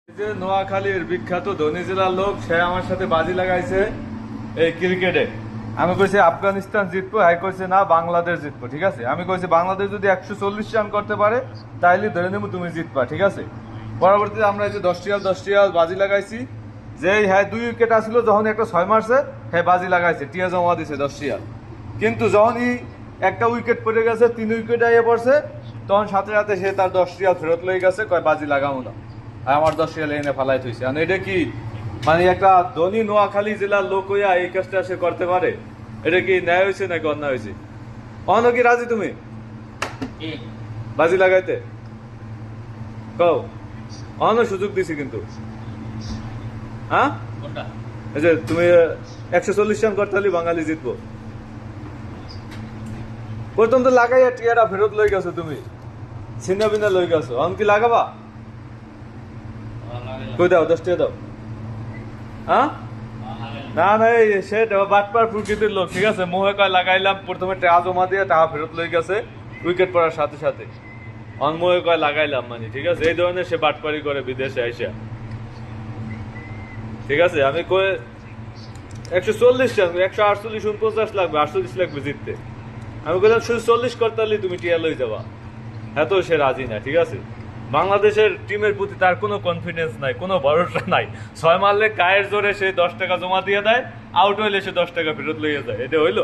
এই যে নোয়াখালীর বিখ্যাত ধনী জেলার লোক, সে আমার সাথে বাজি লাগাইছে এই ক্রিকেটে। আমি কইছি আফগানিস্তান জিতবো, হ্যাঁ কইছে না বাংলাদেশ জিতবো। ঠিক আছে, আমি কইছি বাংলাদেশ যদি 140 রান করতে পারে তাইলে ধরে নেবো তুমি জিতবা। ঠিক আছে, পরবর্তীতে আমরা এই যে 10 টিয়াল বাজি লাগাইছি। যে হ্যাঁ 2 উইকেট আসলো, যখন একটা 6 মারছে হ্যাঁ বাজি লাগাইছে, টিয়া জমা দিছে 10 টিয়াল। কিন্তু যখনই একটা উইকেট পড়ে গেছে, 3 উইকেট আইয়ে পড়ছে, তখন সাথে সাথে সে তার 10 টিয়াল ফেরত লয়ে গেছে, কয় বাজি লাগাবো না। আর আমার 10 টিয়াল এনে ফালাই থইছে। আর এটা কি মানে একটা ধনী নোয়াখালী জেলার লোক হইয়া এই কাজটা সে করতে পারে? এটা কি ন্যায় হয়েছে নাকি অন্যায় হয়েছে? অন্য কি রাজি তুমি বাজি লাগাইতে? কও, অন্য সুযোগ দিছি কিন্তু। হ্যাঁ, এই যে তুমি 140 রান করতে হলে বাঙালি জিতবো। প্রথম তো লাগাইয়া টিয়াটা ফেরত লই গেছো, তুমি ছিন্ন বিনা লই গেছো, অন কি লাগাবা? কই দাও, 10 টিয়া দাও। হ্যাঁ, না না, এই সে বাটপার প্রকৃতির লোক। ঠিক আছে, মোহে কয় লাগাইলাম, প্রথমে টাকা জমা দিয়ে টাকা ফেরত লই গেছে উইকেট পড়ার সাথে সাথে। অনমোহে কয় লাগাইলাম মানে, ঠিক আছে, এই ধরনের সে বাটপারি করে বিদেশে আইসা। ঠিক আছে, আমি কয়ে 140 রান, 148 49 লাগবে, 48 লাগবে জিততে। আমি বললাম শুধু 40 করতে হলে তুমি টিয়া লই যাবা। এত সে রাজি না। ঠিক আছে, বাংলাদেশের টিমের প্রতি তার কোনো কনফিডেন্স নাই, কোনো ভরসা নাই। 6 মারলে গায়ের জোরে সে 10 টাকা জমা দিয়ে দেয়, আউট হইলে সে 10 টাকা ফেরত লইয়া যায়। এটা হইলো?